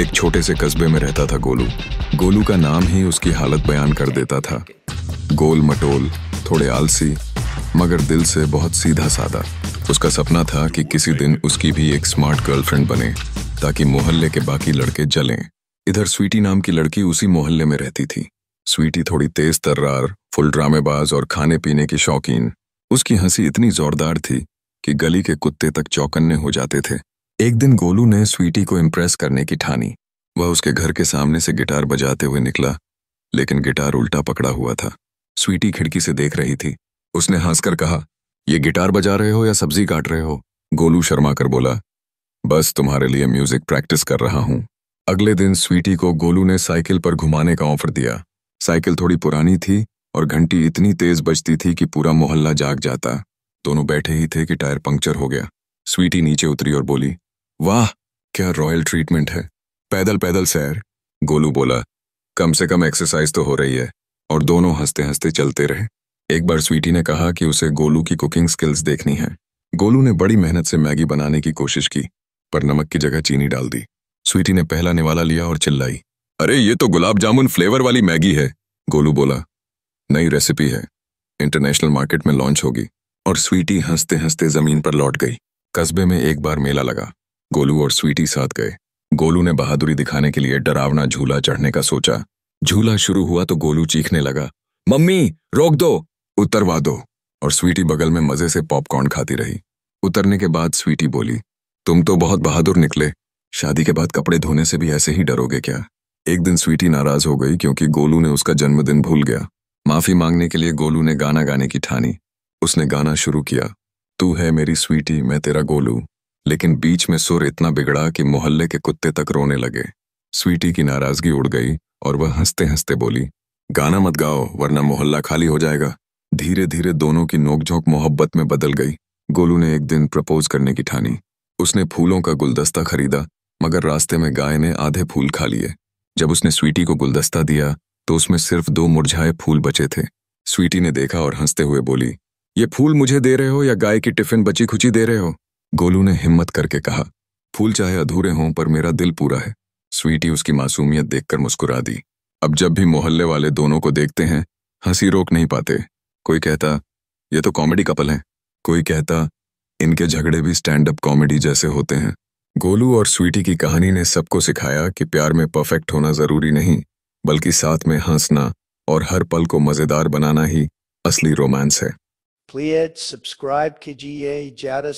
एक छोटे से कस्बे में रहता था गोलू। गोलू का नाम ही उसकी हालत बयान कर देता था। गोल मटोल, थोड़े आलसी, मगर दिल से बहुत सीधा साधा। उसका सपना था कि किसी दिन उसकी भी एक स्मार्ट गर्लफ्रेंड बने ताकि मोहल्ले के बाकी लड़के जलें। इधर स्वीटी नाम की लड़की उसी मोहल्ले में रहती थी। स्वीटी थोड़ी तेज तर्रार, फुल ड्रामेबाज और खाने पीने की शौकीन। उसकी हंसी इतनी जोरदार थी कि गली के कुत्ते तक चौकन्ने हो जाते थे। एक दिन गोलू ने स्वीटी को इम्प्रेस करने की ठानी। वह उसके घर के सामने से गिटार बजाते हुए निकला, लेकिन गिटार उल्टा पकड़ा हुआ था। स्वीटी खिड़की से देख रही थी। उसने हंसकर कहा, ये गिटार बजा रहे हो या सब्जी काट रहे हो? गोलू शर्मा कर बोला, बस तुम्हारे लिए म्यूजिक प्रैक्टिस कर रहा हूँ। अगले दिन स्वीटी को गोलू ने साइकिल पर घुमाने का ऑफर दिया। साइकिल थोड़ी पुरानी थी और घंटी इतनी तेज बजती थी कि पूरा मोहल्ला जाग जाता। दोनों बैठे ही थे कि टायर पंक्चर हो गया। स्वीटी नीचे उतरी और बोली, वाह क्या रॉयल ट्रीटमेंट है। पैदल पैदल सैर। गोलू बोला, कम से कम एक्सरसाइज तो हो रही है। और दोनों हंसते हंसते चलते रहे। एक बार स्वीटी ने कहा कि उसे गोलू की कुकिंग स्किल्स देखनी है। गोलू ने बड़ी मेहनत से मैगी बनाने की कोशिश की, पर नमक की जगह चीनी डाल दी। स्वीटी ने पहला निवाला लिया और चिल्लाई, अरे ये तो गुलाब जामुन फ्लेवर वाली मैगी है। गोलू बोला, नई रेसिपी है, इंटरनेशनल मार्केट में लॉन्च होगी। और स्वीटी हंसते हंसते जमीन पर लौट गई। कस्बे में एक बार मेला लगा। गोलू और स्वीटी साथ गए। गोलू ने बहादुरी दिखाने के लिए डरावना झूला चढ़ने का सोचा। झूला शुरू हुआ तो गोलू चीखने लगा, मम्मी रोक दो, उतरवा दो। और स्वीटी बगल में मजे से पॉपकॉर्न खाती रही। उतरने के बाद स्वीटी बोली, तुम तो बहुत बहादुर निकले। शादी के बाद कपड़े धोने से भी ऐसे ही डरोगे क्या? एक दिन स्वीटी नाराज हो गई क्योंकि गोलू ने उसका जन्मदिन भूल गया। माफी मांगने के लिए गोलू ने गाना गाने की ठानी। उसने गाना शुरू किया, तू है मेरी स्वीटी मैं तेरा गोलू। लेकिन बीच में सुर इतना बिगड़ा कि मोहल्ले के कुत्ते तक रोने लगे। स्वीटी की नाराजगी उड़ गई और वह हंसते हंसते बोली, गाना मत गाओ वरना मोहल्ला खाली हो जाएगा। धीरे धीरे दोनों की नोकझोंक मोहब्बत में बदल गई। गोलू ने एक दिन प्रपोज करने की ठानी। उसने फूलों का गुलदस्ता खरीदा, मगर रास्ते में गाय ने आधे फूल खा लिए। जब उसने स्वीटी को गुलदस्ता दिया तो उसमें सिर्फ 2 मुरझाए फूल बचे थे। स्वीटी ने देखा और हंसते हुए बोली, ये फूल मुझे दे रहे हो या गाय की टिफिन बची खुची दे रहे हो? गोलू ने हिम्मत करके कहा, फूल चाहे अधूरे हों पर मेरा दिल पूरा है। स्वीटी उसकी मासूमियत देखकर मुस्कुरा दी। अब जब भी मोहल्ले वाले दोनों को देखते हैं हंसी रोक नहीं पाते। कोई कहता, ये तो कॉमेडी कपल हैं। कोई कहता, इनके झगड़े भी स्टैंड अप कॉमेडी जैसे होते हैं। गोलू और स्वीटी की कहानी ने सबको सिखाया कि प्यार में परफेक्ट होना जरूरी नहीं, बल्कि साथ में हंसना और हर पल को मजेदार बनाना ही असली रोमांस है। प्लीज सब्सक्राइब कीजिए, ज्यादा